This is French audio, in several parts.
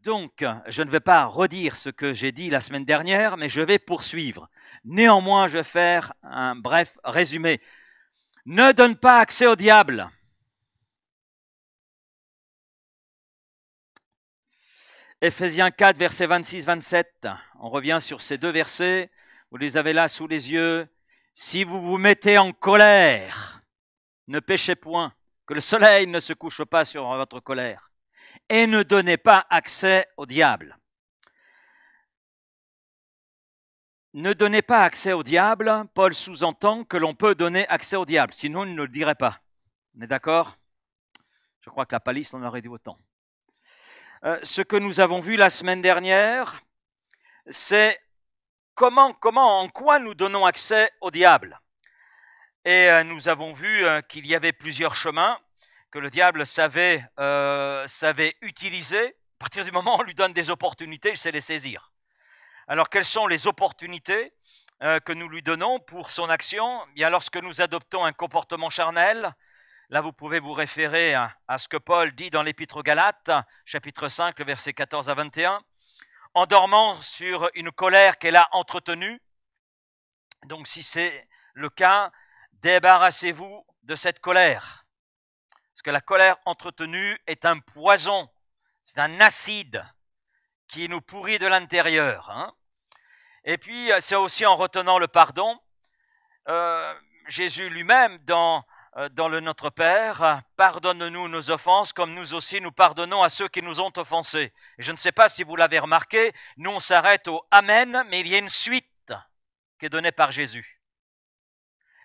Donc, je ne vais pas redire ce que j'ai dit la semaine dernière, mais je vais poursuivre. Néanmoins, je vais faire un bref résumé. Ne donne pas accès au diable. Éphésiens 4, versets 26-27. On revient sur ces deux versets. Vous les avez là sous les yeux. Si vous vous mettez en colère, ne péchez point, que le soleil ne se couche pas sur votre colère. Et ne donnez pas accès au diable. Ne donnez pas accès au diable, Paul sous-entend que l'on peut donner accès au diable, sinon il ne le dirait pas. On est d'accord? Je crois que la palisse en aurait dit autant. Ce que nous avons vu la semaine dernière, c'est en quoi nous donnons accès au diable. Et nous avons vu qu'il y avait plusieurs chemins que le diable savait utiliser. À partir du moment où on lui donne des opportunités, il sait les saisir. Alors, quelles sont les opportunités que nous lui donnons pour son action? Bien, lorsque nous adoptons un comportement charnel, là, vous pouvez vous référer à ce que Paul dit dans l'Épître aux Galates, chapitre 5, versets 14 à 21, en dormant sur une colère qu'elle a entretenue. Donc, si c'est le cas, débarrassez-vous de cette colère. Parce que la colère entretenue est un poison, c'est un acide qui nous pourrit de l'intérieur. Et puis, c'est aussi en retenant le pardon. Jésus lui-même, dans le Notre Père, pardonne-nous nos offenses comme nous aussi nous pardonnons à ceux qui nous ont offensés. Et je ne sais pas si vous l'avez remarqué, nous on s'arrête au Amen, mais il y a une suite qui est donnée par Jésus.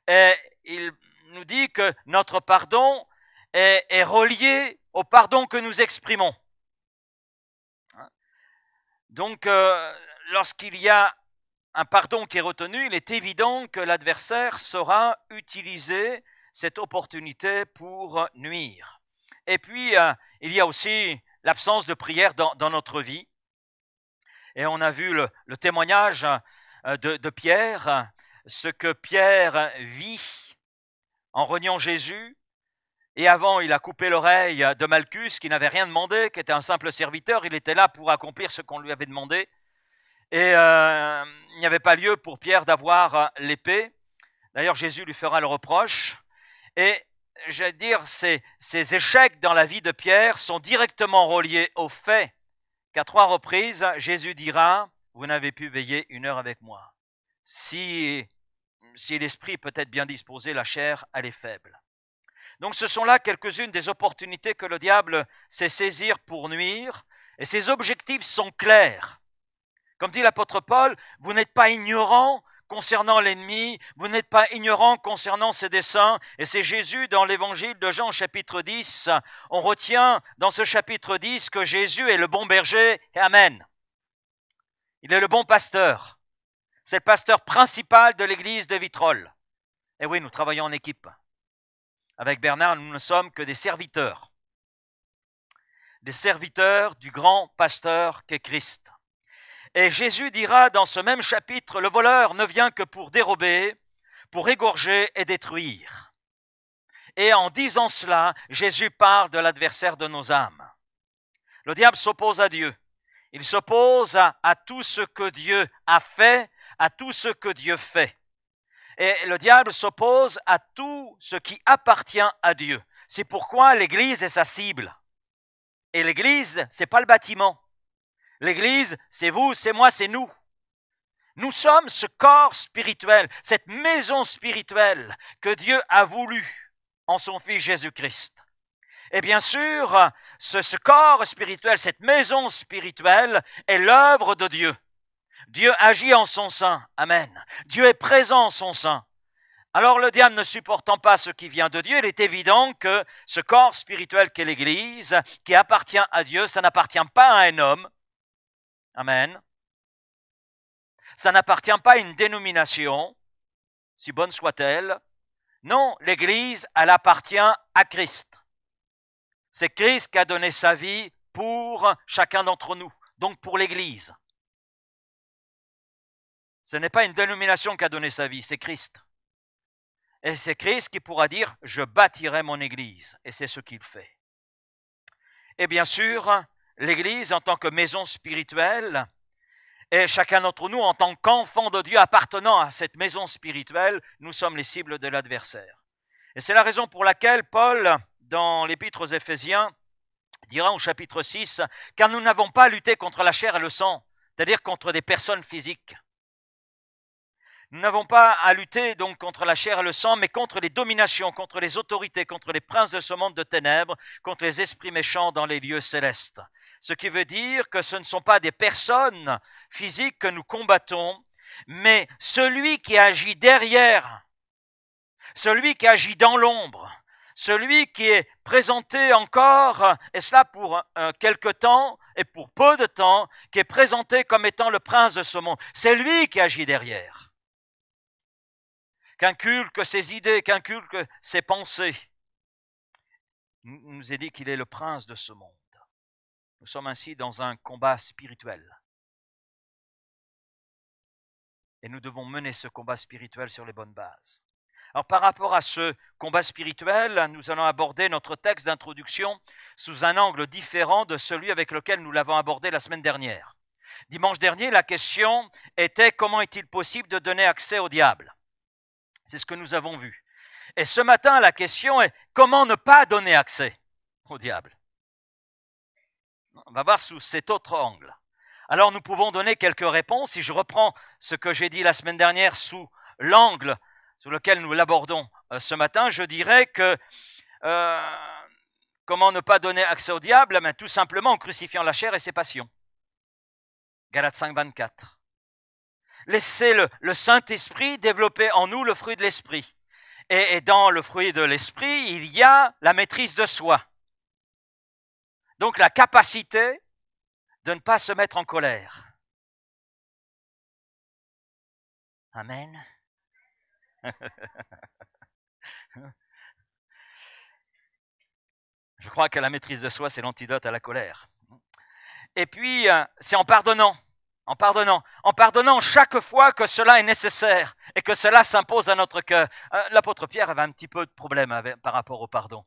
Et il nous dit que notre pardon est relié au pardon que nous exprimons. Donc, lorsqu'il y a un pardon qui est retenu, il est évident que l'adversaire saura utiliser cette opportunité pour nuire. Et puis, il y a aussi l'absence de prière dans notre vie. Et on a vu le témoignage de Pierre, ce que Pierre vit en reniant Jésus. Et avant, il a coupé l'oreille de Malchus, qui n'avait rien demandé, qui était un simple serviteur. Il était là pour accomplir ce qu'on lui avait demandé. Et il n'y avait pas lieu pour Pierre d'avoir l'épée. D'ailleurs, Jésus lui fera le reproche. Et je vais dire, ces échecs dans la vie de Pierre sont directement reliés au fait qu'à 3 reprises, Jésus dira « Vous n'avez pu veiller 1 heure avec moi. » Si l'esprit peut être bien disposé, la chair, elle est faible. Donc ce sont là quelques-unes des opportunités que le diable sait saisir pour nuire. Et ses objectifs sont clairs. Comme dit l'apôtre Paul, vous n'êtes pas ignorant concernant l'ennemi, vous n'êtes pas ignorant concernant ses desseins. Et c'est Jésus dans l'évangile de Jean chapitre 10. On retient dans ce chapitre 10 que Jésus est le bon berger. Amen. Il est le bon pasteur. C'est le pasteur principal de l'église de Vitrolles. Et oui, nous travaillons en équipe. Avec Bernard, nous ne sommes que des serviteurs. Des serviteurs du grand pasteur qu'est Christ. Et Jésus dira dans ce même chapitre, le voleur ne vient que pour dérober, pour égorger et détruire. Et en disant cela, Jésus parle de l'adversaire de nos âmes. Le diable s'oppose à Dieu. Il s'oppose à tout ce que Dieu a fait, à tout ce que Dieu fait. Et le diable s'oppose à tout ce qui appartient à Dieu. C'est pourquoi l'Église est sa cible. Et l'Église, c'est pas le bâtiment. L'Église, c'est vous, c'est moi, c'est nous. Nous sommes ce corps spirituel, cette maison spirituelle que Dieu a voulu en son Fils Jésus-Christ. Et bien sûr, ce corps spirituel, cette maison spirituelle est l'œuvre de Dieu. Dieu agit en son sein. Amen. Dieu est présent en son sein. Alors le diable ne supportant pas ce qui vient de Dieu, il est évident que ce corps spirituel qu'est l'Église, qui appartient à Dieu, ça n'appartient pas à un homme. Amen. Ça n'appartient pas à une dénomination, si bonne soit-elle. Non, l'Église, elle appartient à Christ. C'est Christ qui a donné sa vie pour chacun d'entre nous, donc pour l'Église. Ce n'est pas une dénomination qui a donné sa vie, c'est Christ. Et c'est Christ qui pourra dire « Je bâtirai mon Église ». Et c'est ce qu'il fait. Et bien sûr, l'Église en tant que maison spirituelle, et chacun d'entre nous en tant qu'enfant de Dieu appartenant à cette maison spirituelle, nous sommes les cibles de l'adversaire. Et c'est la raison pour laquelle Paul, dans l'Épître aux Éphésiens, dira au chapitre 6, « Car nous n'avons pas à lutter contre la chair et le sang, c'est-à-dire contre des personnes physiques. Nous n'avons pas à lutter donc contre la chair et le sang, mais contre les dominations, contre les autorités, contre les princes de ce monde de ténèbres, contre les esprits méchants dans les lieux célestes. » Ce qui veut dire que ce ne sont pas des personnes physiques que nous combattons, mais celui qui agit derrière, celui qui agit dans l'ombre, celui qui est présenté encore, et cela pour quelque temps et pour peu de temps, qui est présenté comme étant le prince de ce monde. C'est lui qui agit derrière, qu'inculque ses idées, qu'inculque ses pensées. Il nous est dit qu'il est le prince de ce monde. Nous sommes ainsi dans un combat spirituel. Et nous devons mener ce combat spirituel sur les bonnes bases. Alors par rapport à ce combat spirituel, nous allons aborder notre texte d'introduction sous un angle différent de celui avec lequel nous l'avons abordé la semaine dernière. Dimanche dernier, la question était comment est-il possible de donner accès au diable? C'est ce que nous avons vu. Et ce matin, la question est comment ne pas donner accès au diable? On va voir sous cet autre angle. Alors nous pouvons donner quelques réponses. Si je reprends ce que j'ai dit la semaine dernière sous l'angle sur lequel nous l'abordons ce matin, je dirais que comment ne pas donner accès au diable? Tout simplement en crucifiant la chair et ses passions. Galates 5, 24. Laissez le Saint-Esprit développer en nous le fruit de l'Esprit. Et dans le fruit de l'Esprit, il y a la maîtrise de soi. Donc la capacité de ne pas se mettre en colère. Amen. Je crois que la maîtrise de soi, c'est l'antidote à la colère. Et puis, c'est en pardonnant chaque fois que cela est nécessaire et que cela s'impose à notre cœur. L'apôtre Pierre avait un petit peu de problème par rapport au pardon.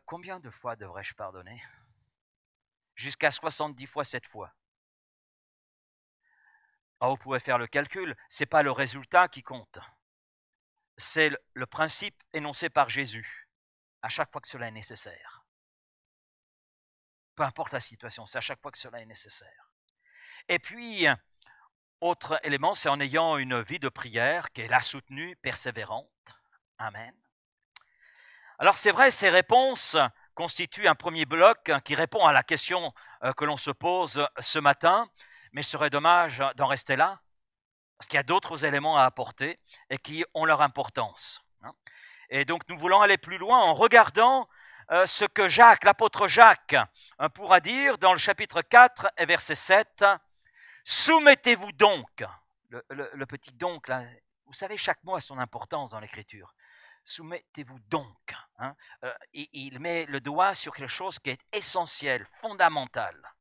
Combien de fois devrais-je pardonner? Jusqu'à 70 fois 7 fois. Alors, vous pouvez faire le calcul, ce n'est pas le résultat qui compte. C'est le principe énoncé par Jésus, à chaque fois que cela est nécessaire. Peu importe la situation, c'est à chaque fois que cela est nécessaire. Et puis, autre élément, c'est en ayant une vie de prière qui est la soutenue, persévérante. Amen. Alors c'est vrai, ces réponses constituent un premier bloc qui répond à la question que l'on se pose ce matin, mais il serait dommage d'en rester là, parce qu'il y a d'autres éléments à apporter et qui ont leur importance. Et donc nous voulons aller plus loin en regardant ce que Jacques, l'apôtre Jacques, pourra dire dans le chapitre 4 et verset 7. Soumettez-vous donc, le petit donc, là, vous savez, chaque mot a son importance dans l'écriture. Soumettez-vous donc. Il met le doigt sur quelque chose qui est essentiel, fondamental.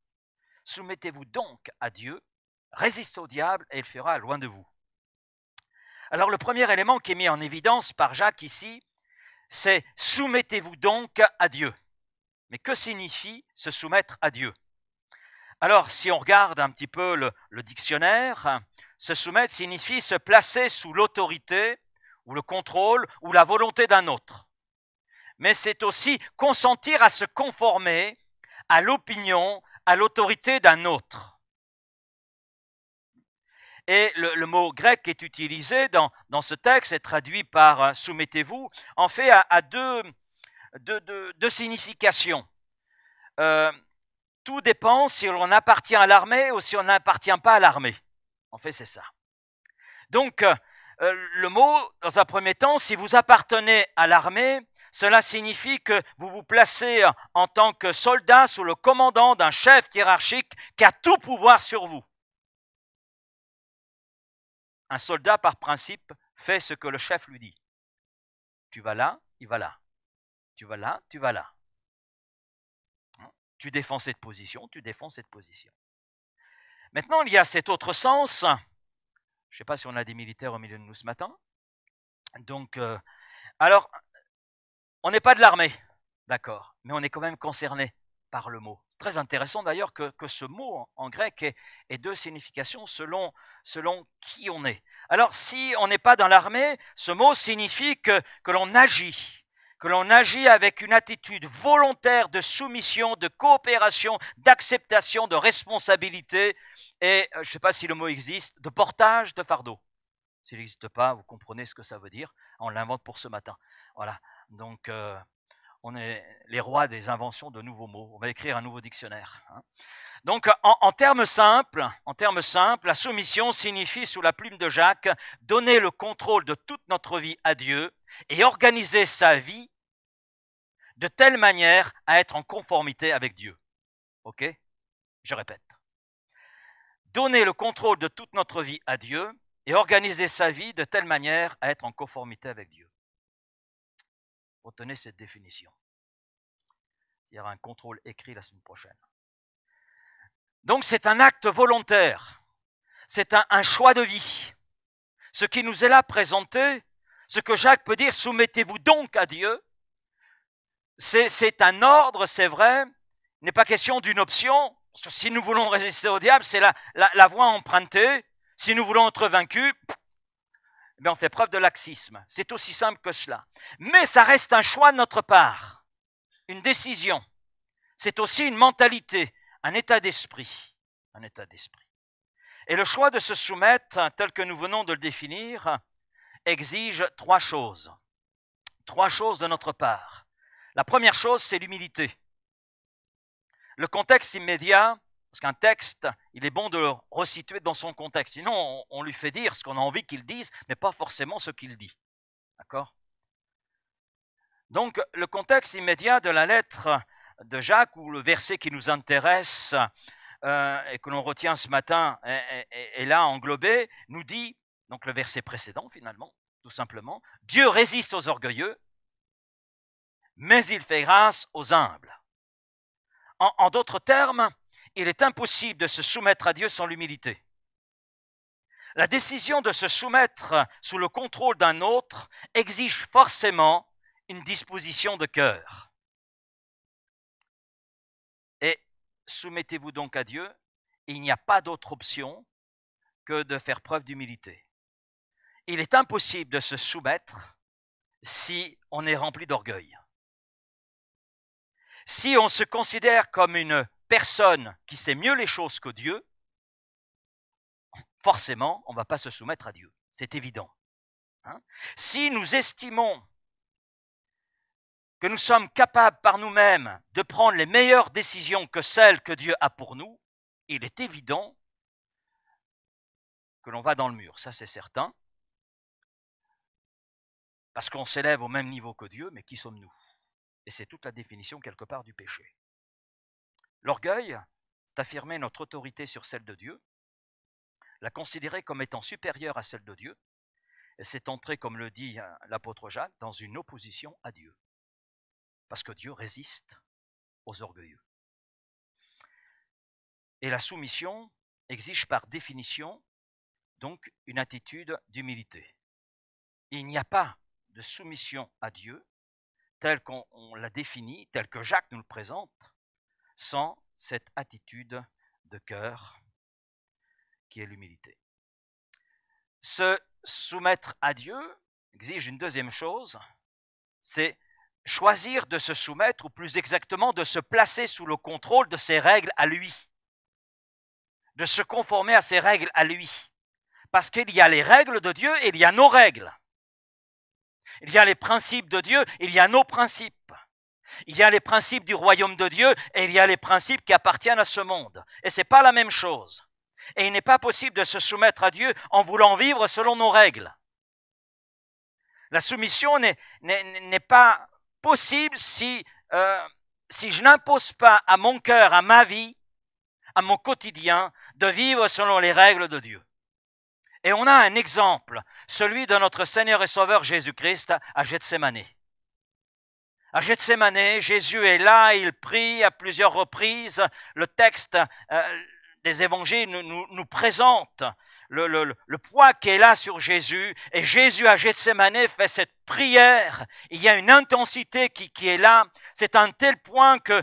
Soumettez-vous donc à Dieu, résistez au diable et il fera loin de vous. Alors le premier élément qui est mis en évidence par Jacques ici, c'est soumettez-vous donc à Dieu. Mais que signifie se soumettre à Dieu? Alors si on regarde un petit peu le dictionnaire, se soumettre signifie se placer sous l'autorité ou le contrôle ou la volonté d'un autre. Mais c'est aussi consentir à se conformer à l'opinion, à l'autorité d'un autre. Et le mot grec qui est utilisé dans ce texte est traduit par « soumettez-vous », en fait à deux significations. Tout dépend si on appartient à l'armée ou si on n'appartient pas à l'armée. En fait, c'est ça. Donc, le mot, dans un premier temps, si vous appartenez à l'armée, cela signifie que vous vous placez en tant que soldat sous le commandant d'un chef hiérarchique qui a tout pouvoir sur vous. Un soldat, par principe, fait ce que le chef lui dit. Tu vas là, il va là. Tu vas là, tu vas là. Tu défends cette position, tu défends cette position. Maintenant, il y a cet autre sens. Je ne sais pas si on a des militaires au milieu de nous ce matin. Donc, alors, on n'est pas de l'armée, d'accord, mais on est quand même concerné par le mot. C'est très intéressant d'ailleurs que ce mot en grec ait deux significations selon qui on est. Alors si on n'est pas dans l'armée, ce mot signifie que l'on agit avec une attitude volontaire de soumission, de coopération, d'acceptation, de responsabilité et, je ne sais pas si le mot existe, de portage de fardeau. S'il n'existe pas, vous comprenez ce que ça veut dire. On l'invente pour ce matin. Voilà. Donc, on est les rois des inventions de nouveaux mots. On va écrire un nouveau dictionnaire. Donc, en termes simples, la soumission signifie, sous la plume de Jacques, donner le contrôle de toute notre vie à Dieu et organiser sa vie de telle manière à être en conformité avec Dieu. Ok? Je répète. Donner le contrôle de toute notre vie à Dieu et organiser sa vie de telle manière à être en conformité avec Dieu. Retenez cette définition. Il y aura un contrôle écrit la semaine prochaine. Donc c'est un acte volontaire, c'est un choix de vie. Ce qui nous est là présenté, ce que Jacques peut dire, soumettez-vous donc à Dieu, c'est un ordre, c'est vrai, il n'est pas question d'une option. Parce que si nous voulons résister au diable, c'est la voie empruntée. Si nous voulons être vaincus, on fait preuve de laxisme. C'est aussi simple que cela. Mais ça reste un choix de notre part, une décision. C'est aussi une mentalité, un état d'esprit. Et le choix de se soumettre, tel que nous venons de le définir, exige trois choses. Trois choses de notre part. La première chose, c'est l'humilité. Le contexte immédiat, parce qu'un texte, il est bon de le resituer dans son contexte. Sinon, on lui fait dire ce qu'on a envie qu'il dise, mais pas forcément ce qu'il dit. D'accord? Donc, le contexte immédiat de la lettre de Jacques, ou le verset qui nous intéresse et que l'on retient ce matin, est là englobé, nous dit, donc le verset précédent finalement, tout simplement, « Dieu résiste aux orgueilleux, mais il fait grâce aux humbles. » En d'autres termes, il est impossible de se soumettre à Dieu sans l'humilité. La décision de se soumettre sous le contrôle d'un autre exige forcément une disposition de cœur. Et soumettez-vous donc à Dieu, il n'y a pas d'autre option que de faire preuve d'humilité. Il est impossible de se soumettre si on est rempli d'orgueil. Si on se considère comme une personne qui sait mieux les choses que Dieu, forcément, on ne va pas se soumettre à Dieu. C'est évident. Si nous estimons que nous sommes capables par nous-mêmes de prendre les meilleures décisions que celles que Dieu a pour nous, il est évident que l'on va dans le mur. Ça, c'est certain. Parce qu'on s'élève au même niveau que Dieu, mais qui sommes-nous? Et c'est toute la définition quelque part du péché. L'orgueil, c'est affirmer notre autorité sur celle de Dieu, la considérer comme étant supérieure à celle de Dieu, et c'est entrer, comme le dit l'apôtre Jacques, dans une opposition à Dieu. Parce que Dieu résiste aux orgueilleux. Et la soumission exige par définition donc une attitude d'humilité. Il n'y a pas de soumission à Dieu telle qu'on l'a définie, telle que Jacques nous le présente, sans cette attitude de cœur qui est l'humilité. Se soumettre à Dieu exige une deuxième chose, c'est choisir de se soumettre, ou plus exactement de se placer sous le contrôle de ses règles à lui, de se conformer à ses règles à lui. Parce qu'il y a les règles de Dieu et il y a nos règles. Il y a les principes de Dieu, il y a nos principes. Il y a les principes du royaume de Dieu et il y a les principes qui appartiennent à ce monde. Et ce n'est pas la même chose. Et il n'est pas possible de se soumettre à Dieu en voulant vivre selon nos règles. La soumission n'est pas possible si je n'impose pas à mon cœur, à ma vie, à mon quotidien, de vivre selon les règles de Dieu. Et on a un exemple, celui de notre Seigneur et Sauveur Jésus-Christ à Gethsémani. À Gethsémani, Jésus est là, il prie à plusieurs reprises. Le texte des évangiles nous présente le poids qui est là sur Jésus. Et Jésus à Gethsémane fait cette prière. Il y a une intensité qui est là. C'est un tel point que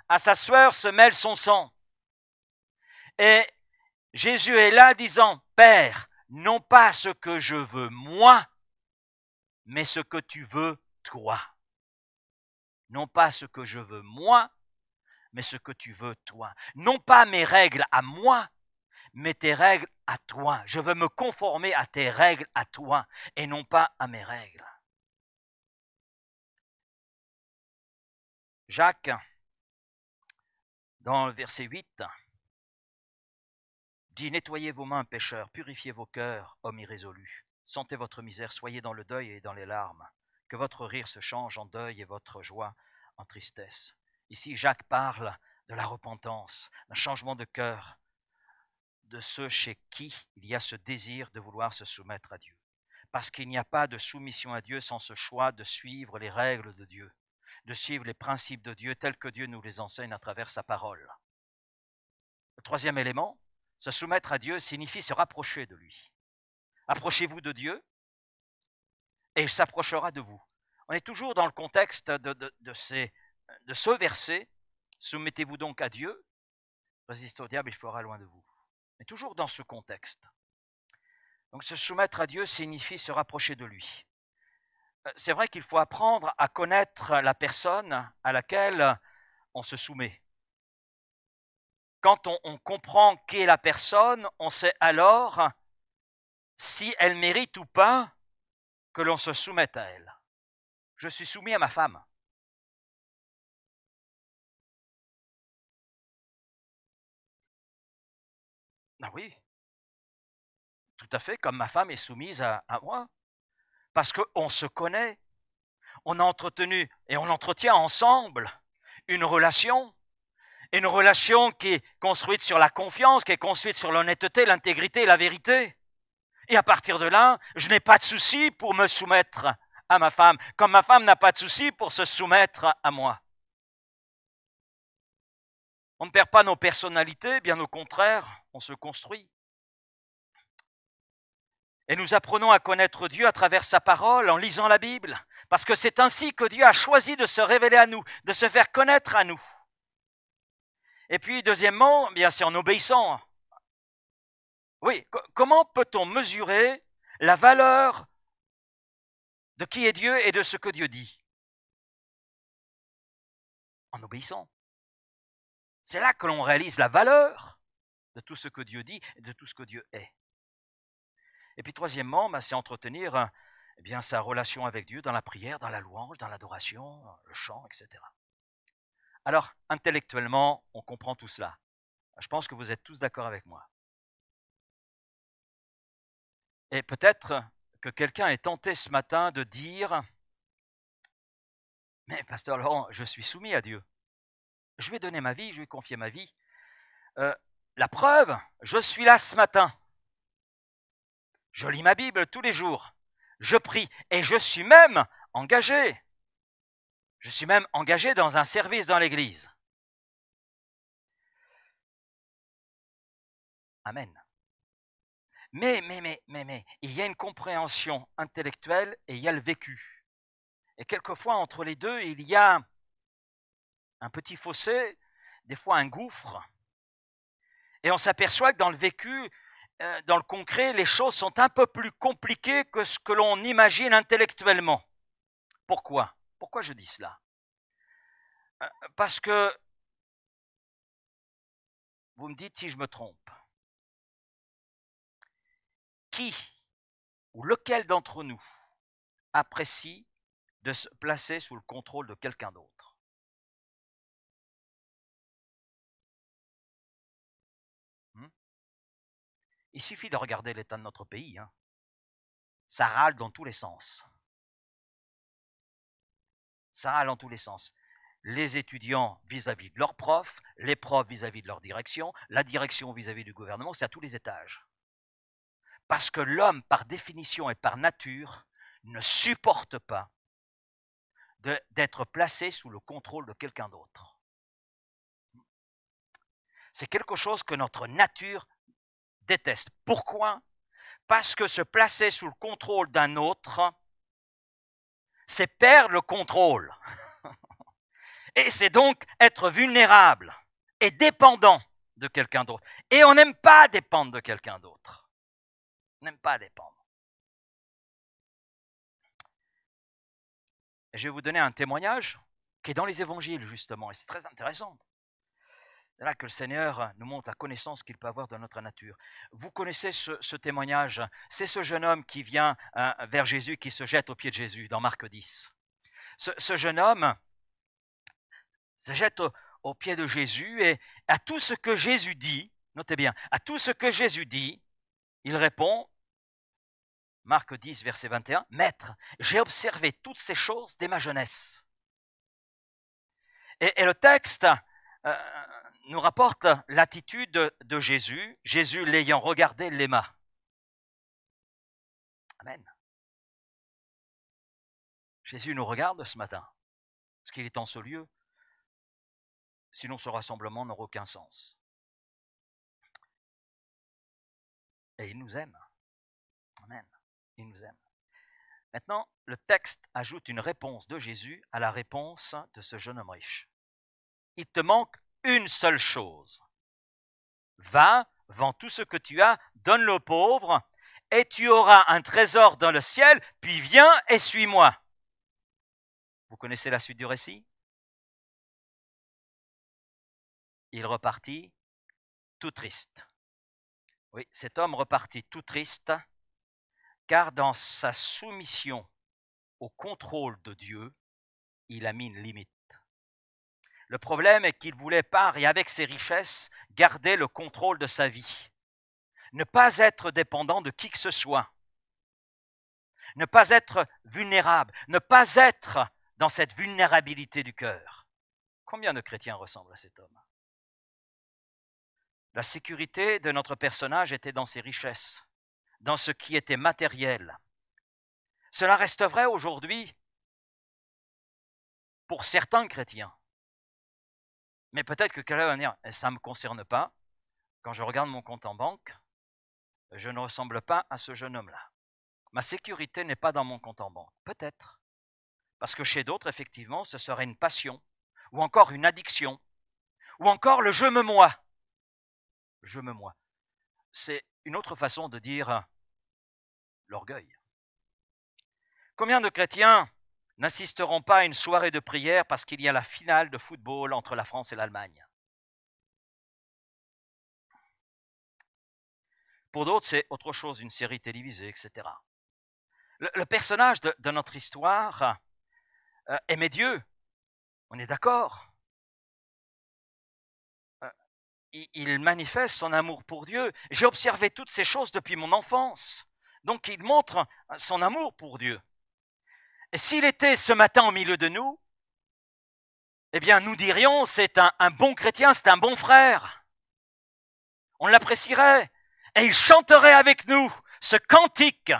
à sa sueur se mêle son sang. Et Jésus est là disant, Père, non pas ce que je veux moi, mais ce que tu veux toi. Non pas ce que je veux moi, mais ce que tu veux toi. Non pas mes règles à moi, mais tes règles à toi. Je veux me conformer à tes règles à toi et non pas à mes règles. Jacques, dans le verset 8, dit « Nettoyez vos mains, pécheurs, purifiez vos cœurs, hommes irrésolus. Sentez votre misère, soyez dans le deuil et dans les larmes. Que votre rire se change en deuil et votre joie en tristesse. » Ici, Jacques parle de la repentance, d'un changement de cœur, de ceux chez qui il y a ce désir de vouloir se soumettre à Dieu. Parce qu'il n'y a pas de soumission à Dieu sans ce choix de suivre les règles de Dieu, de suivre les principes de Dieu tels que Dieu nous les enseigne à travers sa parole. Le troisième élément, se soumettre à Dieu signifie se rapprocher de lui. Approchez-vous de Dieu et il s'approchera de vous. On est toujours dans le contexte de ce verset. Soumettez-vous donc à Dieu, résistez au diable, il fera loin de vous. Mais toujours dans ce contexte. Donc se soumettre à Dieu signifie se rapprocher de lui. C'est vrai qu'il faut apprendre à connaître la personne à laquelle on se soumet. Quand on comprend qui est la personne, on sait alors si elle mérite ou pas que l'on se soumette à elle. Je suis soumis à ma femme. Ah oui, tout à fait, comme ma femme est soumise à moi. Parce qu'on se connaît, on a entretenu et on entretient ensemble une relation qui est construite sur la confiance, qui est construite sur l'honnêteté, l'intégrité et la vérité. Et à partir de là, je n'ai pas de souci pour me soumettre à ma femme, comme ma femme n'a pas de souci pour se soumettre à moi. On ne perd pas nos personnalités, bien au contraire, on se construit. Et nous apprenons à connaître Dieu à travers sa parole, en lisant la Bible, parce que c'est ainsi que Dieu a choisi de se révéler à nous, de se faire connaître à nous. Et puis, deuxièmement, bien c'est en obéissant. Oui, comment peut-on mesurer la valeur de qui est Dieu et de ce que Dieu dit? En obéissant. C'est là que l'on réalise la valeur de tout ce que Dieu dit et de tout ce que Dieu est. Et puis troisièmement, c'est entretenir sa relation avec Dieu dans la prière, dans la louange, dans l'adoration, le chant, etc. Alors, intellectuellement, on comprend tout cela. Je pense que vous êtes tous d'accord avec moi. Et peut-être que quelqu'un est tenté ce matin de dire « Mais pasteur Laurent, je suis soumis à Dieu. Je lui ai donné ma vie, je lui ai confié ma vie. La preuve, je suis là ce matin. Je lis ma Bible tous les jours. Je prie et je suis même engagé. Je suis même engagé dans un service dans l'Église. » Amen. Mais, il y a une compréhension intellectuelle et il y a le vécu. Et quelquefois, entre les deux, il y a un petit fossé, des fois un gouffre. Et on s'aperçoit que dans le vécu, dans le concret, les choses sont un peu plus compliquées que ce que l'on imagine intellectuellement. Pourquoi? Pourquoi je dis cela? Parce que, vous me dites si je me trompe, qui ou lequel d'entre nous apprécie de se placer sous le contrôle de quelqu'un d'autre? Il suffit de regarder l'état de notre pays. Ça râle dans tous les sens. Ça râle dans tous les sens. Les étudiants vis-à-vis de leurs profs, les profs vis-à-vis de leur direction, la direction vis-à-vis du gouvernement, c'est à tous les étages. Parce que l'homme, par définition et par nature, ne supporte pas d'être placé sous le contrôle de quelqu'un d'autre. C'est quelque chose que notre nature déteste. Pourquoi? Parce que se placer sous le contrôle d'un autre, c'est perdre le contrôle. Et c'est donc être vulnérable et dépendant de quelqu'un d'autre. Et on n'aime pas dépendre de quelqu'un d'autre. On n'aime pas dépendre. Et je vais vous donner un témoignage qui est dans les évangiles, justement, et c'est très intéressant. C'est là que le Seigneur nous montre la connaissance qu'il peut avoir de notre nature. Vous connaissez ce témoignage, c'est ce jeune homme qui vient vers Jésus, qui se jette aux pieds de Jésus, dans Marc 10. Ce jeune homme se jette aux pieds de Jésus et à tout ce que Jésus dit, notez bien, à tout ce que Jésus dit, il répond, Marc 10, verset 21, « Maître, j'ai observé toutes ces choses dès ma jeunesse. » Et le texte nous rapporte l'attitude de Jésus, Jésus l'ayant regardé l'aima. Amen. Jésus nous regarde ce matin, parce qu'il est en ce lieu, sinon ce rassemblement n'aura aucun sens. Et il nous aime. Amen. Il nous aime. Maintenant, le texte ajoute une réponse de Jésus à la réponse de ce jeune homme riche. Il te manque une seule chose. Va, vends tout ce que tu as, donne-le aux pauvres, et tu auras un trésor dans le ciel, puis viens et suis-moi. Vous connaissez la suite du récit? Il repartit tout triste. Oui, cet homme repartit tout triste, car dans sa soumission au contrôle de Dieu, il a mis une limite. Le problème est qu'il voulait par et avec ses richesses garder le contrôle de sa vie. Ne pas être dépendant de qui que ce soit. Ne pas être vulnérable. Ne pas être dans cette vulnérabilité du cœur. Combien de chrétiens ressemblent à cet homme? La sécurité de notre personnage était dans ses richesses, dans ce qui était matériel. Cela reste vrai aujourd'hui pour certains chrétiens. Mais peut-être que quelqu'un va dire, ça ne me concerne pas. Quand je regarde mon compte en banque, je ne ressemble pas à ce jeune homme-là. Ma sécurité n'est pas dans mon compte en banque. Peut-être. Parce que chez d'autres, effectivement, ce serait une passion, ou encore une addiction, ou encore le « je me moi ». Je me moi. C'est une autre façon de dire l'orgueil. Combien de chrétiens n'assisteront pas à une soirée de prière parce qu'il y a la finale de football entre la France et l'Allemagne? Pour d'autres, c'est autre chose, une série télévisée, etc. Le personnage de notre histoire aimait Dieu, on est d'accord. Il manifeste son amour pour Dieu. J'ai observé toutes ces choses depuis mon enfance. Donc il montre son amour pour Dieu. Et s'il était ce matin au milieu de nous, eh bien nous dirions c'est un bon chrétien, c'est un bon frère. On l'apprécierait et il chanterait avec nous ce cantique.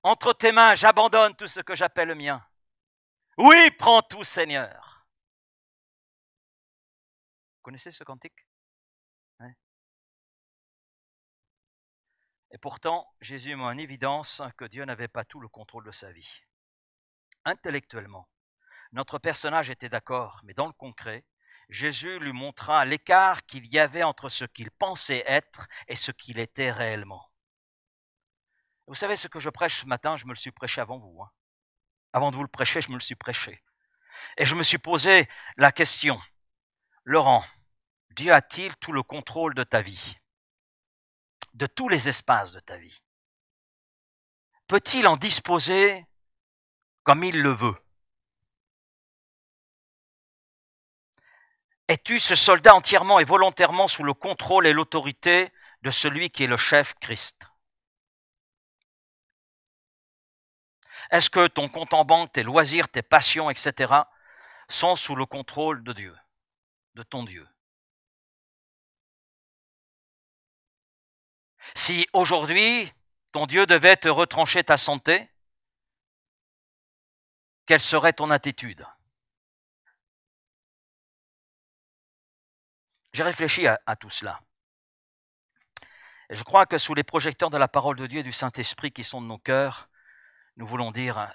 Entre tes mains, j'abandonne tout ce que j'appelle le mien. Oui, prends tout, Seigneur. Vous connaissez ce cantique? Oui. Et pourtant, Jésus met en évidence que Dieu n'avait pas tout le contrôle de sa vie. Intellectuellement, notre personnage était d'accord, mais dans le concret, Jésus lui montra l'écart qu'il y avait entre ce qu'il pensait être et ce qu'il était réellement. Vous savez ce que je prêche ce matin, je me le suis prêché avant vous. Avant de vous le prêcher, je me le suis prêché. Et je me suis posé la question, Laurent, Dieu a-t-il tout le contrôle de ta vie, de tous les espaces de ta vie? Peut-il en disposer comme il le veut? Es-tu ce soldat entièrement et volontairement sous le contrôle et l'autorité de celui qui est le chef, Christ? Est-ce que ton compte en banque, tes loisirs, tes passions, etc. sont sous le contrôle de Dieu, de ton Dieu? Si aujourd'hui, ton Dieu devait te retrancher ta santé, quelle serait ton attitude? J'ai réfléchi à tout cela. Et je crois que sous les projecteurs de la parole de Dieu et du Saint-Esprit qui sont de nos cœurs, nous voulons dire,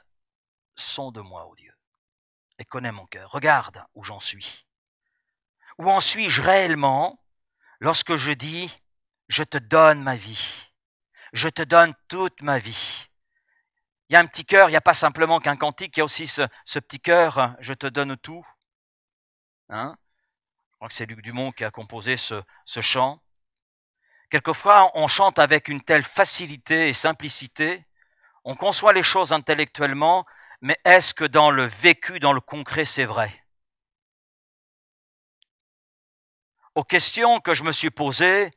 sonde-moi, ô Dieu, et connais mon cœur. Regarde où j'en suis. Où en suis-je réellement lorsque je dis, je te donne ma vie. Je te donne toute ma vie. Il y a un petit cœur, il n'y a pas simplement qu'un cantique, il y a aussi ce petit cœur, je te donne tout. Hein? Je crois que c'est Luc Dumont qui a composé ce chant. Quelquefois, on chante avec une telle facilité et simplicité, on conçoit les choses intellectuellement, mais est-ce que dans le vécu, dans le concret, c'est vrai? Aux questions que je me suis posées,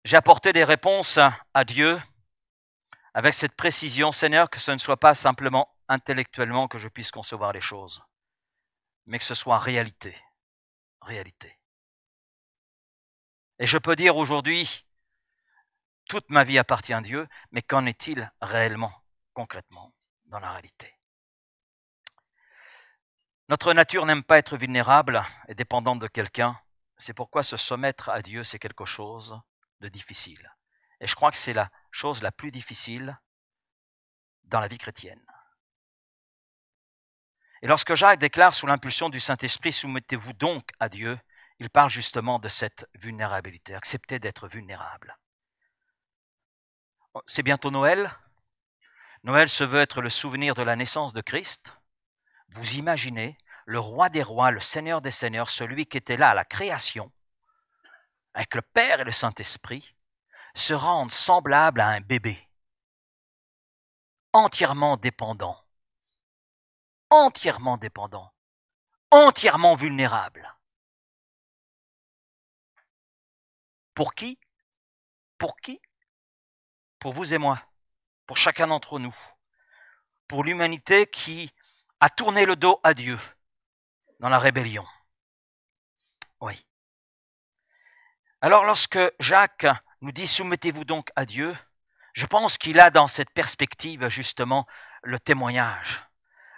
j'ai apporté des réponses à Dieu avec cette précision, Seigneur, que ce ne soit pas simplement intellectuellement que je puisse concevoir les choses, mais que ce soit en réalité. Réalité. Et je peux dire aujourd'hui, toute ma vie appartient à Dieu, mais qu'en est-il réellement, concrètement, dans la réalité? Notre nature n'aime pas être vulnérable et dépendante de quelqu'un. C'est pourquoi se soumettre à Dieu, c'est quelque chose de difficile. Et je crois que c'est la chose la plus difficile dans la vie chrétienne. Et lorsque Jacques déclare sous l'impulsion du Saint-Esprit, soumettez-vous donc à Dieu, il parle justement de cette vulnérabilité. Acceptez d'être vulnérable. C'est bientôt Noël. Noël se veut être le souvenir de la naissance de Christ. Vous imaginez le roi des rois, le Seigneur des seigneurs, celui qui était là à la création, avec le Père et le Saint-Esprit, se rendre semblable à un bébé, entièrement dépendant, entièrement vulnérable. Pour qui? Pour qui? Pour vous et moi, pour chacun d'entre nous, pour l'humanité qui a tourné le dos à Dieu dans la rébellion. Oui. Alors lorsque Jacques nous dit « Soumettez-vous donc à Dieu », je pense qu'il a dans cette perspective justement le témoignage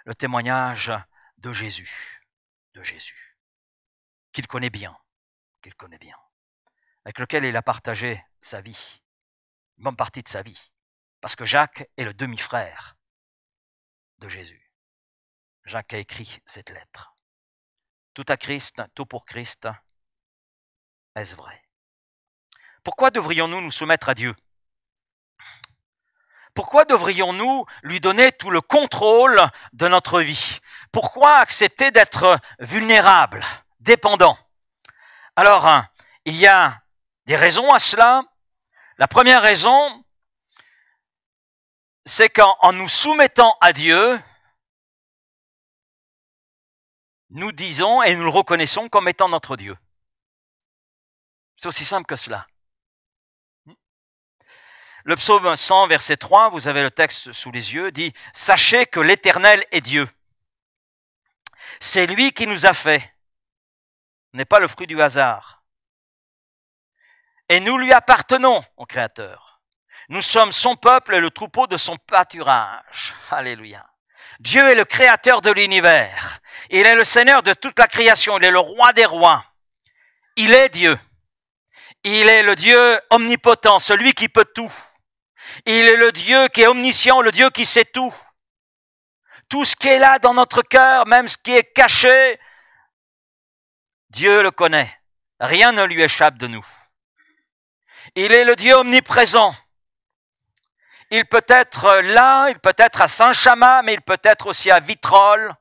de Jésus, qu'il connaît bien, avec lequel il a partagé sa vie, une bonne partie de sa vie, parce que Jacques est le demi-frère de Jésus. Jacques a écrit cette lettre. Tout à Christ, tout pour Christ, est-ce vrai? Pourquoi devrions-nous nous soumettre à Dieu? Pourquoi devrions-nous lui donner tout le contrôle de notre vie? Pourquoi accepter d'être vulnérable, dépendant? Alors, il y a des raisons à cela. La première raison, c'est qu'en nous soumettant à Dieu, nous disons et nous le reconnaissons comme étant notre Dieu. C'est aussi simple que cela. Le psaume 100, verset 3, vous avez le texte sous les yeux, dit « Sachez que l'Éternel est Dieu. C'est lui qui nous a fait. Ce n'est pas le fruit du hasard. Et nous lui appartenons au Créateur. Nous sommes son peuple et le troupeau de son pâturage. » Alléluia. Dieu est le créateur de l'univers. Il est le Seigneur de toute la création. Il est le roi des rois. Il est Dieu. Il est le Dieu omnipotent, celui qui peut tout. Il est le Dieu qui est omniscient, le Dieu qui sait tout. Tout ce qui est là dans notre cœur, même ce qui est caché, Dieu le connaît. Rien ne lui échappe de nous. Il est le Dieu omniprésent. Il peut être là, il peut être à Saint-Chamas, mais il peut être aussi à Vitrolles,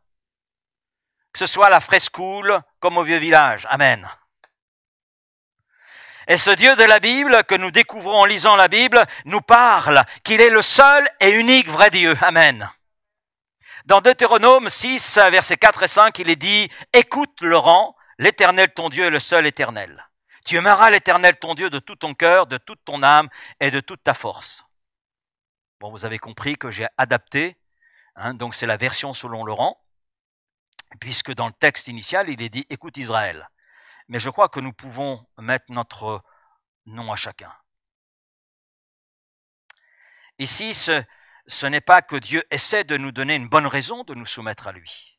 que ce soit à la Frescoule, comme au vieux village. Amen. Et ce Dieu de la Bible, que nous découvrons en lisant la Bible, nous parle qu'il est le seul et unique vrai Dieu. Amen. Dans Deutéronome 6, versets 4 et 5, il est dit « Écoute, Laurent, l'Éternel ton Dieu est le seul éternel. Tu aimeras l'Éternel ton Dieu de tout ton cœur, de toute ton âme et de toute ta force. » Bon, vous avez compris que j'ai adapté, donc c'est la version selon Laurent, puisque dans le texte initial, il est dit « Écoute Israël ». Mais je crois que nous pouvons mettre notre nom à chacun. Ici, ce n'est pas que Dieu essaie de nous donner une bonne raison de nous soumettre à lui.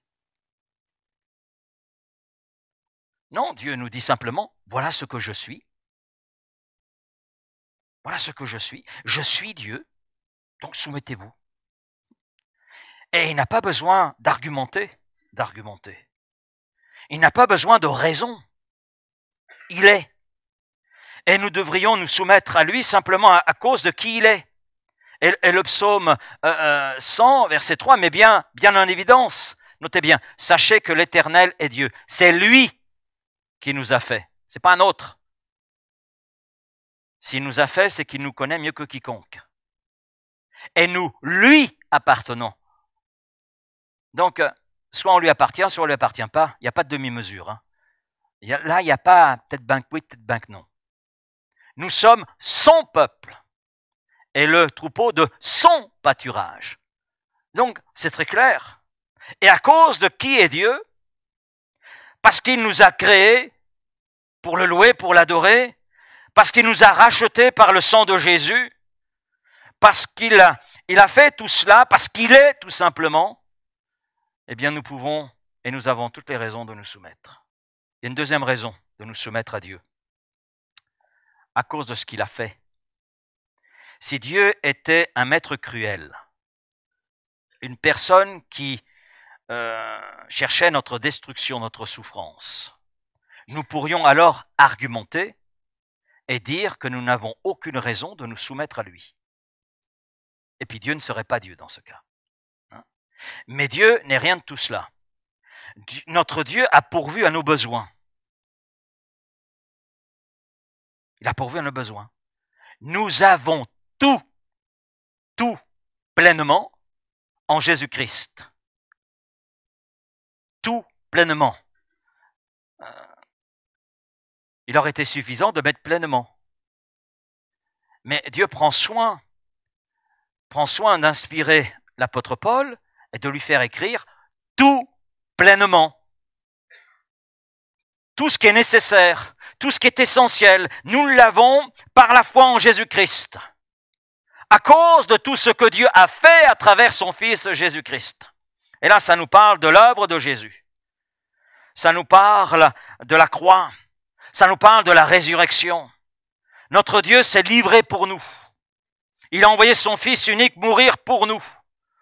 Non, Dieu nous dit simplement, voilà ce que je suis. Voilà ce que je suis. Je suis Dieu, donc soumettez-vous. Et il n'a pas besoin d'argumenter. Il n'a pas besoin de raison. Il est. Et nous devrions nous soumettre à lui simplement à cause de qui il est. Et le psaume 100, verset 3, met bien en évidence. Notez bien, sachez que l'Éternel est Dieu. C'est lui qui nous a fait. C'est pas un autre. S'il nous a fait, c'est qu'il nous connaît mieux que quiconque. Et nous lui appartenons. Donc, soit on lui appartient, soit on lui appartient pas. Il n'y a pas de demi-mesure. Hein. Là, il n'y a pas peut-être banque oui, peut-être banque non. Nous sommes son peuple et le troupeau de son pâturage. Donc, c'est très clair. Et à cause de qui est Dieu, parce qu'il nous a créés pour le louer, pour l'adorer, parce qu'il nous a rachetés par le sang de Jésus, parce qu'il a fait tout cela, parce qu'il est tout simplement, eh bien nous pouvons et nous avons toutes les raisons de nous soumettre. Il y a une deuxième raison de nous soumettre à Dieu, à cause de ce qu'il a fait. Si Dieu était un maître cruel, une personne qui cherchait notre destruction, notre souffrance, nous pourrions alors argumenter et dire que nous n'avons aucune raison de nous soumettre à lui. Et puis Dieu ne serait pas Dieu dans ce cas. Mais Dieu n'est rien de tout cela. Notre Dieu a pourvu à nos besoins. Il a pourvu à nos besoins. Nous avons tout pleinement en Jésus-Christ. Tout pleinement. Il aurait été suffisant de mettre pleinement. Mais Dieu prend soin d'inspirer l'apôtre Paul et de lui faire écrire tout pleinement. Tout ce qui est nécessaire, tout ce qui est essentiel, nous l'avons par la foi en Jésus-Christ. À cause de tout ce que Dieu a fait à travers son Fils Jésus-Christ. Et là, ça nous parle de l'œuvre de Jésus. Ça nous parle de la croix. Ça nous parle de la résurrection. Notre Dieu s'est livré pour nous. Il a envoyé son Fils unique mourir pour nous.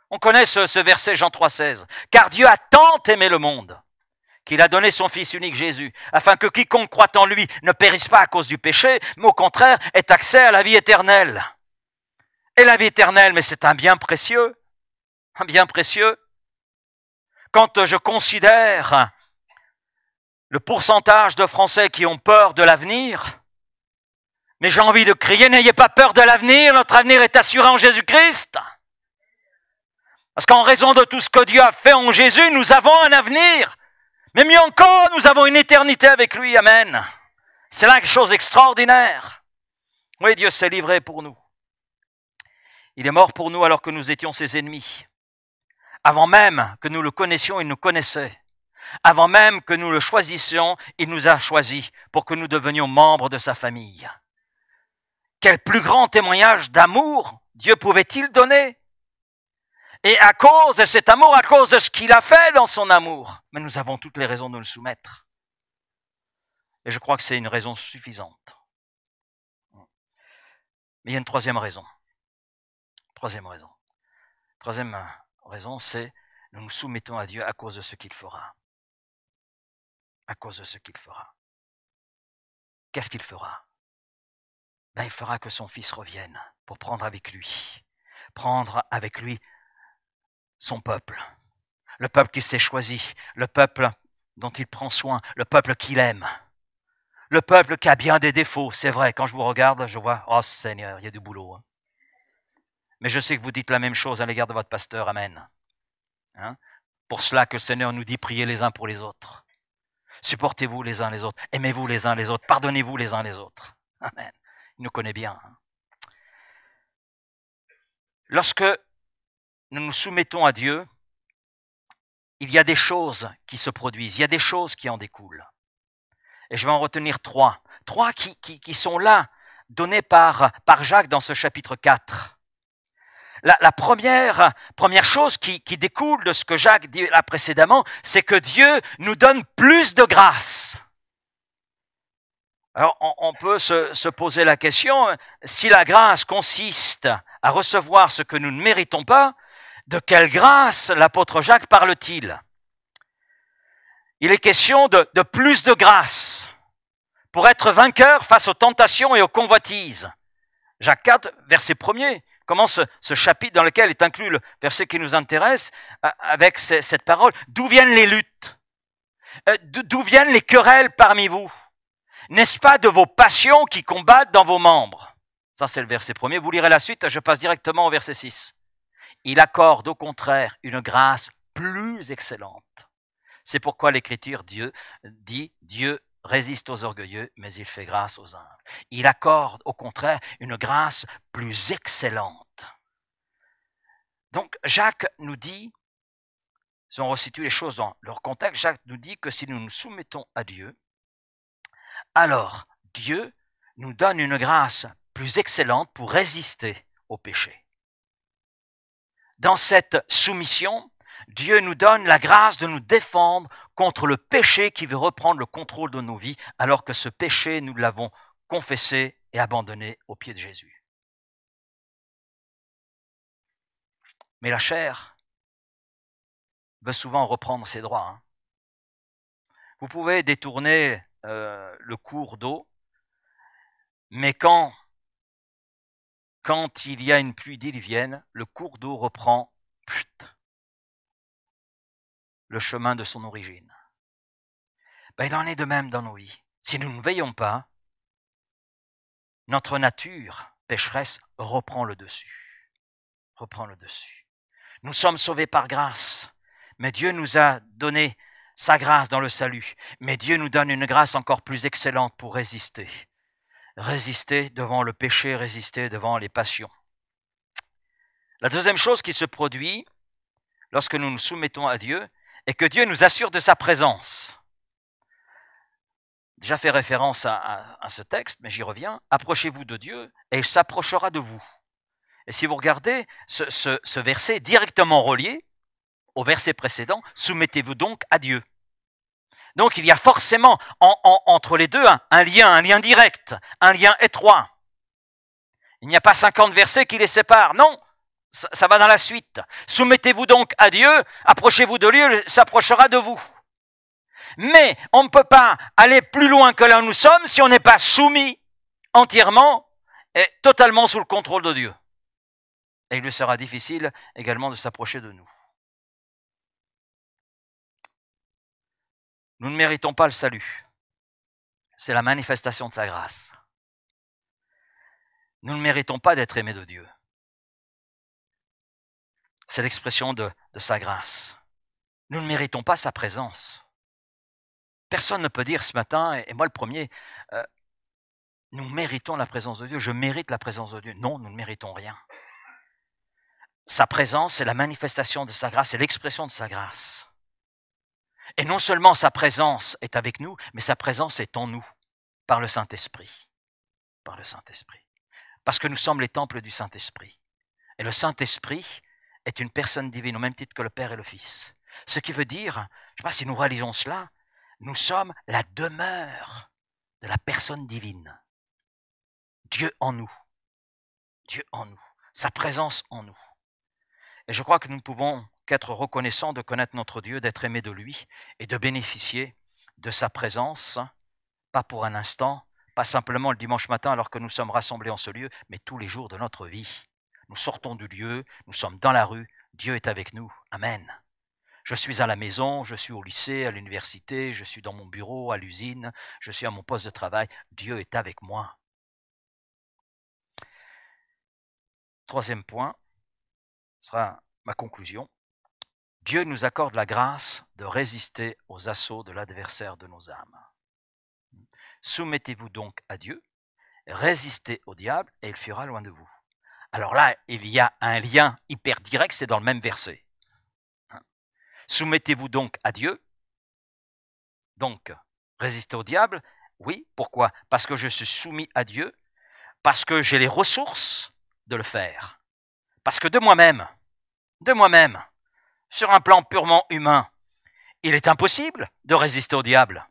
On connaît ce verset Jean 3,16. Car Dieu a tant aimé le monde qu'il a donné son Fils unique Jésus, afin que quiconque croit en lui ne périsse pas à cause du péché, mais au contraire ait accès à la vie éternelle. Et la vie éternelle, mais c'est un bien précieux. Un bien précieux. Quand je considère le pourcentage de Français qui ont peur de l'avenir, mais j'ai envie de crier, n'ayez pas peur de l'avenir, notre avenir est assuré en Jésus-Christ. Parce qu'en raison de tout ce que Dieu a fait en Jésus, nous avons un avenir. Mais mieux encore, nous avons une éternité avec lui. Amen. C'est là quelque chose d'extraordinaire. Oui, Dieu s'est livré pour nous. Il est mort pour nous alors que nous étions ses ennemis. Avant même que nous le connaissions, il nous connaissait. Avant même que nous le choisissions, il nous a choisis pour que nous devenions membres de sa famille. Quel plus grand témoignage d'amour Dieu pouvait-il donner? Et à cause de cet amour, à cause de ce qu'il a fait dans son amour, mais nous avons toutes les raisons de le soumettre. Et je crois que c'est une raison suffisante. Mais il y a une troisième raison. Troisième raison, c'est nous nous soumettons à Dieu à cause de ce qu'il fera. À cause de ce qu'il fera. Qu'est-ce qu'il fera? Il fera que son Fils revienne pour prendre avec lui son peuple, le peuple qu'il s'est choisi, le peuple dont il prend soin, le peuple qu'il aime, le peuple qui a bien des défauts. C'est vrai, quand je vous regarde, je vois, oh Seigneur, il y a du boulot. Hein. Mais je sais que vous dites la même chose à l'égard de votre pasteur, amen. Hein? Pour cela que le Seigneur nous dit, priez les uns pour les autres. Supportez-vous les uns les autres, aimez-vous les uns les autres, pardonnez-vous les uns les autres. Amen. Il nous connaît bien. Hein. Lorsque nous nous soumettons à Dieu, il y a des choses qui se produisent, il y a des choses qui en découlent. Et je vais en retenir trois qui sont là, données par Jacques dans ce chapitre 4. La première chose qui découle de ce que Jacques dit là précédemment, c'est que Dieu nous donne plus de grâce. Alors, on peut se poser la question, si la grâce consiste à recevoir ce que nous ne méritons pas, de quelle grâce l'apôtre Jacques parle-t-il? Il est question de plus de grâce pour être vainqueur face aux tentations et aux convoitises. Jacques 4, verset 1er, commence ce chapitre dans lequel est inclus le verset qui nous intéresse, avec cette parole. D'où viennent les luttes? D'où viennent les querelles parmi vous? N'est-ce pas de vos passions qui combattent dans vos membres? Ça, c'est le verset 1er. Vous lirez la suite, je passe directement au verset 6. Il accorde au contraire une grâce plus excellente. C'est pourquoi l'Écriture dit Dieu résiste aux orgueilleux, mais il fait grâce aux humbles. Il accorde au contraire une grâce plus excellente. Donc Jacques nous dit, si on resitue les choses dans leur contexte, Jacques nous dit que si nous nous soumettons à Dieu, alors Dieu nous donne une grâce plus excellente pour résister au péché. Dans cette soumission, Dieu nous donne la grâce de nous défendre contre le péché qui veut reprendre le contrôle de nos vies, alors que ce péché, nous l'avons confessé et abandonné aux pieds de Jésus. Mais la chair veut souvent reprendre ses droits. Vous pouvez détourner le cours d'eau, mais quand il y a une pluie diluvienne, le cours d'eau reprend le chemin de son origine. Il en est de même dans nos vies. Si nous ne veillons pas, notre nature pécheresse reprend le dessus. Nous sommes sauvés par grâce, mais Dieu nous a donné sa grâce dans le salut. Mais Dieu nous donne une grâce encore plus excellente pour résister. Résister devant le péché, résister devant les passions. La deuxième chose qui se produit lorsque nous nous soumettons à Dieu est que Dieu nous assure de sa présence. Déjà fait référence à ce texte, mais j'y reviens. Approchez-vous de Dieu et il s'approchera de vous. Et si vous regardez ce verset directement relié au verset précédent, soumettez-vous donc à Dieu. Donc il y a forcément entre les deux un lien direct, un lien étroit. Il n'y a pas 50 versets qui les séparent, non, ça va dans la suite. Soumettez-vous donc à Dieu, approchez-vous de lui, il s'approchera de vous. Mais on ne peut pas aller plus loin que là où nous sommes si on n'est pas soumis entièrement et totalement sous le contrôle de Dieu. Et il lui sera difficile également de s'approcher de nous. Nous ne méritons pas le salut. C'est la manifestation de sa grâce. Nous ne méritons pas d'être aimés de Dieu. C'est l'expression de sa grâce. Nous ne méritons pas sa présence. Personne ne peut dire ce matin, et moi le premier, nous méritons la présence de Dieu, je mérite la présence de Dieu. Non, nous ne méritons rien. Sa présence, c'est la manifestation de sa grâce, c'est l'expression de sa grâce. Et non seulement sa présence est avec nous, mais sa présence est en nous, par le Saint-Esprit. Par le Saint-Esprit. Parce que nous sommes les temples du Saint-Esprit. Et le Saint-Esprit est une personne divine, au même titre que le Père et le Fils. Ce qui veut dire, je ne sais pas si nous réalisons cela, nous sommes la demeure de la personne divine. Dieu en nous. Dieu en nous. Sa présence en nous. Et je crois que nous ne pouvons qu'être reconnaissants de connaître notre Dieu, d'être aimés de lui et de bénéficier de sa présence, pas pour un instant, pas simplement le dimanche matin alors que nous sommes rassemblés en ce lieu, mais tous les jours de notre vie. Nous sortons du lieu, nous sommes dans la rue, Dieu est avec nous. Amen. Je suis à la maison, je suis au lycée, à l'université, je suis dans mon bureau, à l'usine, je suis à mon poste de travail, Dieu est avec moi. Troisième point, ce sera ma conclusion. Dieu nous accorde la grâce de résister aux assauts de l'adversaire de nos âmes. Soumettez-vous donc à Dieu, résistez au diable et il fuira loin de vous. Alors là, il y a un lien hyper direct, c'est dans le même verset. Soumettez-vous donc à Dieu, donc résistez au diable. Oui, pourquoi? Parce que je suis soumis à Dieu, parce que j'ai les ressources de le faire. Parce que de moi-même, sur un plan purement humain, il est impossible de résister au diable.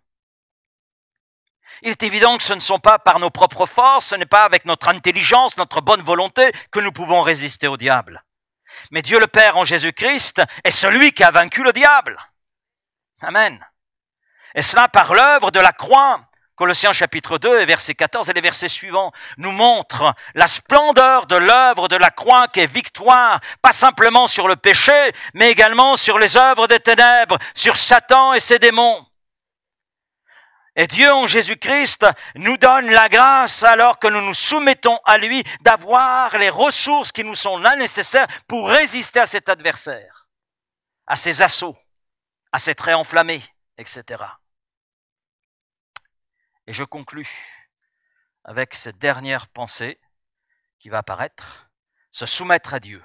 Il est évident que ce ne sont pas par nos propres forces, ce n'est pas avec notre intelligence, notre bonne volonté que nous pouvons résister au diable. Mais Dieu le Père en Jésus-Christ est celui qui a vaincu le diable. Amen. Et cela par l'œuvre de la croix. Colossiens chapitre 2 et verset 14 et les versets suivants nous montrent la splendeur de l'œuvre de la croix qui est victoire, pas simplement sur le péché, mais également sur les œuvres des ténèbres, sur Satan et ses démons. Et Dieu en Jésus-Christ nous donne la grâce alors que nous nous soumettons à lui d'avoir les ressources qui nous sont là nécessaires pour résister à cet adversaire, à ses assauts, à ses traits enflammés, etc. Et je conclus avec cette dernière pensée qui va apparaître. Se soumettre à Dieu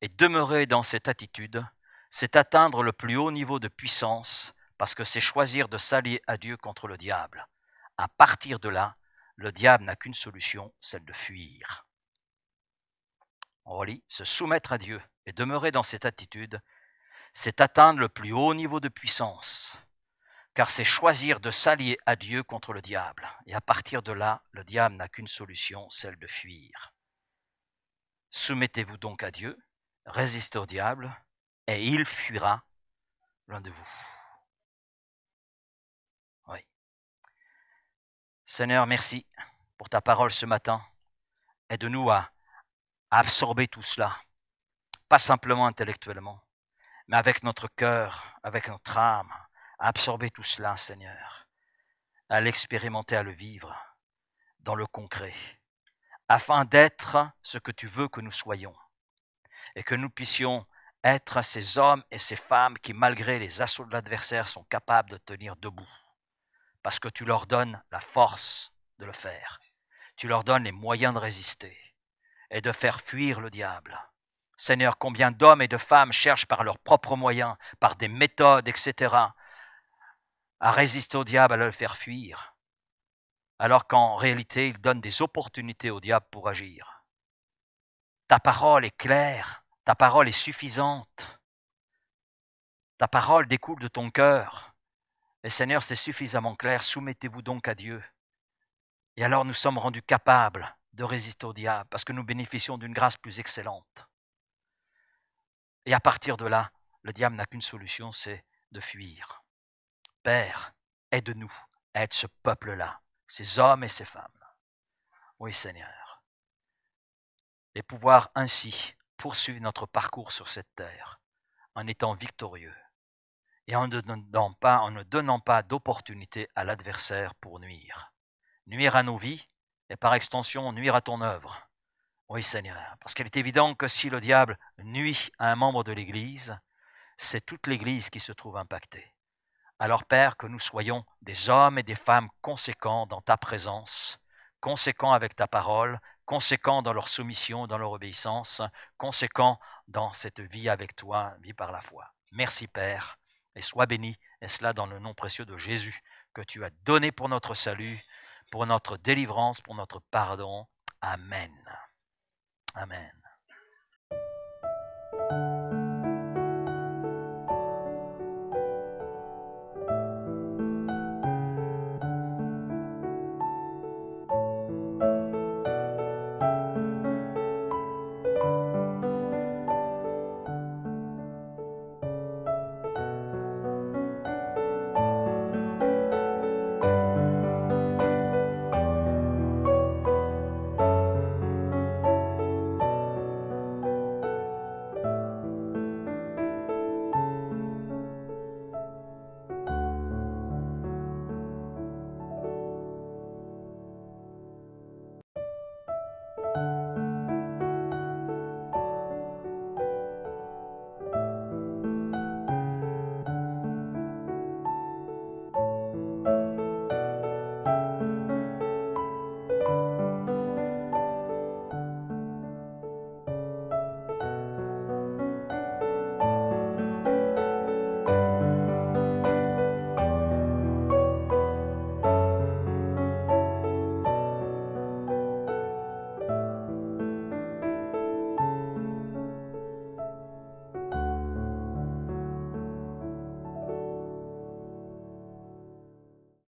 et demeurer dans cette attitude, c'est atteindre le plus haut niveau de puissance parce que c'est choisir de s'allier à Dieu contre le diable. À partir de là, le diable n'a qu'une solution, celle de fuir. On relit, se soumettre à Dieu et demeurer dans cette attitude, c'est atteindre le plus haut niveau de puissance. Car c'est choisir de s'allier à Dieu contre le diable. Et à partir de là, le diable n'a qu'une solution, celle de fuir. Soumettez-vous donc à Dieu, résistez au diable, et il fuira loin de vous. Oui. Seigneur, merci pour ta parole ce matin. Aide-nous à absorber tout cela, pas simplement intellectuellement, mais avec notre cœur, avec notre âme, à absorber tout cela, Seigneur, à l'expérimenter, à le vivre dans le concret, afin d'être ce que tu veux que nous soyons, et que nous puissions être ces hommes et ces femmes qui, malgré les assauts de l'adversaire, sont capables de tenir debout, parce que tu leur donnes la force de le faire, tu leur donnes les moyens de résister et de faire fuir le diable. Seigneur, combien d'hommes et de femmes cherchent par leurs propres moyens, par des méthodes, etc., à résister au diable, à le faire fuir, alors qu'en réalité, il donne des opportunités au diable pour agir. Ta parole est claire, ta parole est suffisante, ta parole découle de ton cœur. Et Seigneur, c'est suffisamment clair, soumettez-vous donc à Dieu. Et alors nous sommes rendus capables de résister au diable, parce que nous bénéficions d'une grâce plus excellente. Et à partir de là, le diable n'a qu'une solution, c'est de fuir. Père, aide-nous à être ce peuple-là, ces hommes et ces femmes. Oui, Seigneur. Et pouvoir ainsi poursuivre notre parcours sur cette terre en étant victorieux et en ne donnant pas d'opportunité à l'adversaire pour nuire. Nuire à nos vies et par extension nuire à ton œuvre. Oui, Seigneur, parce qu'il est évident que si le diable nuit à un membre de l'Église, c'est toute l'Église qui se trouve impactée. Alors, Père, que nous soyons des hommes et des femmes conséquents dans ta présence, conséquents avec ta parole, conséquents dans leur soumission, dans leur obéissance, conséquents dans cette vie avec toi, vie par la foi. Merci, Père, et sois béni, et cela dans le nom précieux de Jésus, que tu as donné pour notre salut, pour notre délivrance, pour notre pardon. Amen. Amen.